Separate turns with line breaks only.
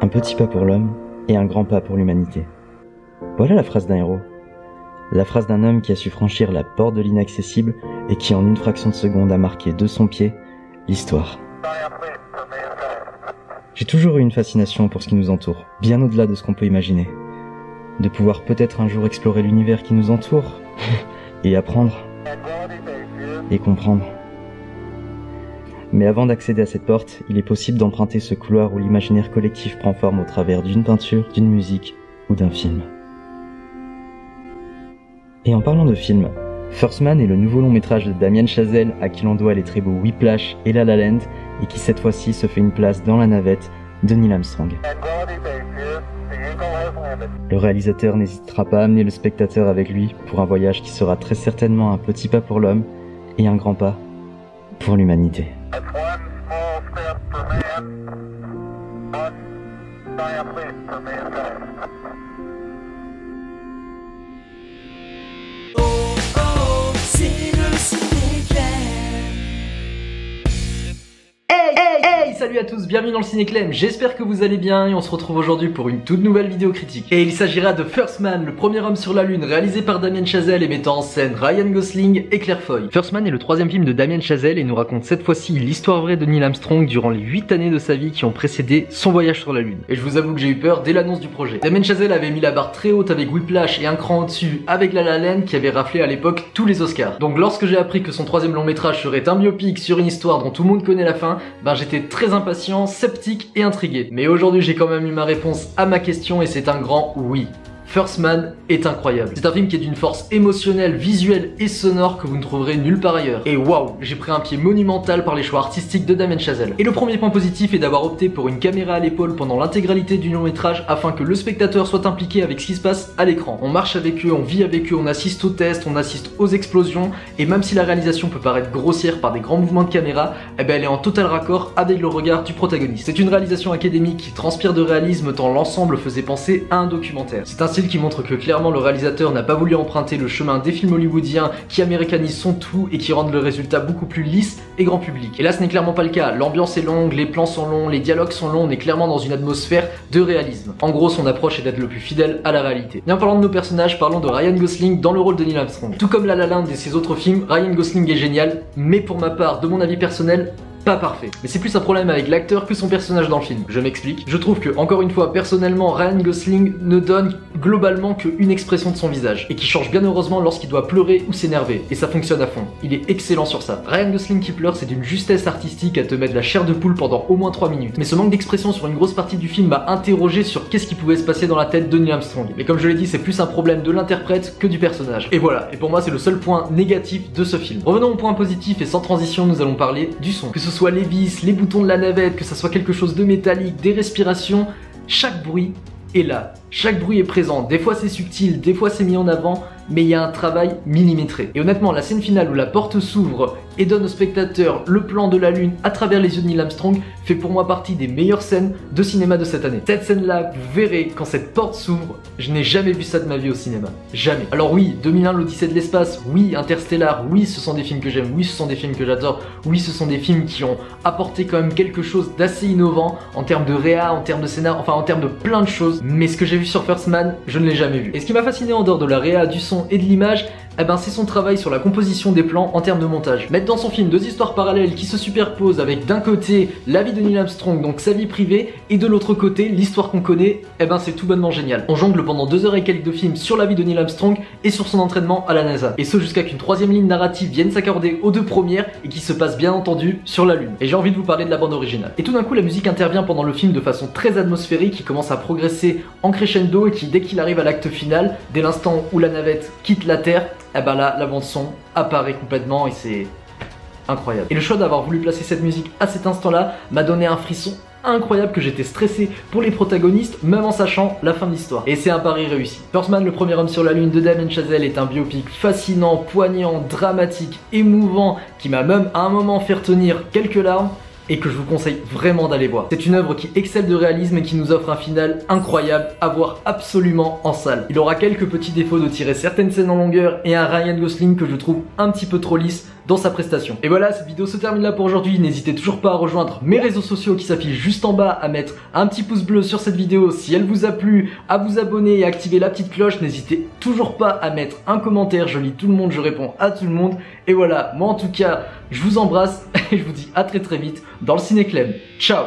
Un petit pas pour l'homme et un grand pas pour l'humanité. Voilà la phrase d'un héros. La phrase d'un homme qui a su franchir la porte de l'inaccessible et qui en une fraction de seconde a marqué de son pied l'histoire. J'ai toujours eu une fascination pour ce qui nous entoure, bien au-delà de ce qu'on peut imaginer. De pouvoir peut-être un jour explorer l'univers qui nous entoure, et apprendre, et comprendre. Mais avant d'accéder à cette porte, il est possible d'emprunter ce couloir où l'imaginaire collectif prend forme au travers d'une peinture, d'une musique ou d'un film. Et en parlant de film, First Man est le nouveau long métrage de Damien Chazelle à qui l'on doit les très beaux Whiplash et La La Land et qui cette fois-ci se fait une place dans la navette de Neil Armstrong. Le réalisateur n'hésitera pas à amener le spectateur avec lui pour un voyage qui sera très certainement un petit pas pour l'homme et un grand pas pour l'humanité.
Salut à tous, bienvenue dans le Ciné-Clem, j'espère que vous allez bien et on se retrouve aujourd'hui pour une toute nouvelle vidéo critique. Et il s'agira de First Man, le premier homme sur la lune, réalisé par Damien Chazelle et mettant en scène Ryan Gosling et Claire Foy. First Man est le troisième film de Damien Chazelle et nous raconte cette fois-ci l'histoire vraie de Neil Armstrong durant les 8 années de sa vie qui ont précédé son voyage sur la lune. Et je vous avoue que j'ai eu peur dès l'annonce du projet. Damien Chazelle avait mis la barre très haute avec Whiplash et un cran au-dessus avec La La Land qui avait raflé à l'époque tous les Oscars. Donc lorsque j'ai appris que son troisième long métrage serait un biopic sur une histoire dont tout le monde connaît la fin, j'étais très impatient, sceptique et intrigué. Mais aujourd'hui j'ai quand même eu ma réponse à ma question et c'est un grand oui. First Man est incroyable. C'est un film qui est d'une force émotionnelle, visuelle et sonore que vous ne trouverez nulle part ailleurs. Et waouh, j'ai pris un pied monumental par les choix artistiques de Damien Chazelle. Et le premier point positif est d'avoir opté pour une caméra à l'épaule pendant l'intégralité du long métrage afin que le spectateur soit impliqué avec ce qui se passe à l'écran. On marche avec eux, on vit avec eux, on assiste aux tests, on assiste aux explosions et même si la réalisation peut paraître grossière par des grands mouvements de caméra, elle est en total raccord avec le regard du protagoniste. C'est une réalisation académique qui transpire de réalisme tant l'ensemble faisait penser à un documentaire. C'est un style qui montre que clairement le réalisateur n'a pas voulu emprunter le chemin des films hollywoodiens qui américanisent son tout et qui rendent le résultat beaucoup plus lisse et grand public. Et là ce n'est clairement pas le cas, l'ambiance est longue, les plans sont longs, les dialogues sont longs, on est clairement dans une atmosphère de réalisme. En gros son approche est d'être le plus fidèle à la réalité. Et en parlant de nos personnages, parlons de Ryan Gosling dans le rôle de Neil Armstrong. Tout comme La La Land et ses autres films, Ryan Gosling est génial, mais pour ma part, de mon avis personnel, pas parfait. Mais c'est plus un problème avec l'acteur que son personnage dans le film. Je m'explique. Je trouve que, encore une fois, personnellement, Ryan Gosling ne donne globalement qu'une expression de son visage. Et qui change bien heureusement lorsqu'il doit pleurer ou s'énerver. Et ça fonctionne à fond. Il est excellent sur ça. Ryan Gosling qui pleure, c'est d'une justesse artistique à te mettre la chair de poule pendant au moins 3 minutes. Mais ce manque d'expression sur une grosse partie du film m'a interrogé sur qu'est-ce qui pouvait se passer dans la tête de Neil Armstrong. Mais comme je l'ai dit, c'est plus un problème de l'interprète que du personnage. Et voilà. Et pour moi, c'est le seul point négatif de ce film. Revenons au point positif et sans transition, nous allons parler du son. Que ce soit les vis, les boutons de la navette, que ça soit quelque chose de métallique, des respirations, chaque bruit est là. Chaque bruit est présent. Des fois c'est subtil, des fois c'est mis en avant, mais il y a un travail millimétré. Et honnêtement, la scène finale où la porte s'ouvre et donne au spectateur le plan de la lune à travers les yeux de Neil Armstrong fait pour moi partie des meilleures scènes de cinéma de cette année. Cette scène-là, vous verrez, quand cette porte s'ouvre, je n'ai jamais vu ça de ma vie au cinéma. Jamais. Alors oui, 2001, l'Odyssée de l'espace, oui, Interstellar, oui, ce sont des films que j'aime, oui, ce sont des films que j'adore, oui, ce sont des films qui ont apporté quand même quelque chose d'assez innovant en termes de réa, en termes de scénar, enfin en termes de plein de choses. Mais ce que j'ai vu sur First Man, je ne l'ai jamais vu. Et ce qui m'a fasciné en dehors de la réa, du son et de l'image, c'est son travail sur la composition des plans en termes de montage. Mettre dans son film deux histoires parallèles qui se superposent avec d'un côté la vie de Neil Armstrong, donc sa vie privée, et de l'autre côté l'histoire qu'on connaît, c'est tout bonnement génial. On jongle pendant 2 heures et quelques de film sur la vie de Neil Armstrong et sur son entraînement à la NASA. Et ce jusqu'à qu'une troisième ligne narrative vienne s'accorder aux deux premières et qui se passe bien entendu sur la Lune. Et j'ai envie de vous parler de la bande originale. Et tout d'un coup la musique intervient pendant le film de façon très atmosphérique qui commence à progresser en crescendo et qui dès qu'il arrive à l'acte final, dès l'instant où la navette quitte la Terre, là la bande son apparaît complètement et c'est incroyable. Et le choix d'avoir voulu placer cette musique à cet instant-là m'a donné un frisson incroyable que j'étais stressé pour les protagonistes même en sachant la fin de l'histoire. Et c'est un pari réussi. First Man, le premier homme sur la lune de Damien Chazelle est un biopic fascinant, poignant, dramatique, émouvant qui m'a même à un moment fait retenir quelques larmes et que je vous conseille vraiment d'aller voir. C'est une œuvre qui excelle de réalisme et qui nous offre un final incroyable à voir absolument en salle. Il aura quelques petits défauts de tirer certaines scènes en longueur et un Ryan Gosling que je trouve un petit peu trop lisse dans sa prestation. Et voilà, cette vidéo se termine là pour aujourd'hui. N'hésitez toujours pas à rejoindre mes réseaux sociaux qui s'affichent juste en bas, à mettre un petit pouce bleu sur cette vidéo si elle vous a plu, à vous abonner et à activer la petite cloche. N'hésitez toujours pas à mettre un commentaire, je lis tout le monde, je réponds à tout le monde. Et voilà, moi en tout cas, je vous embrasse et je vous dis à très vite dans le Ciné Clem. Ciao.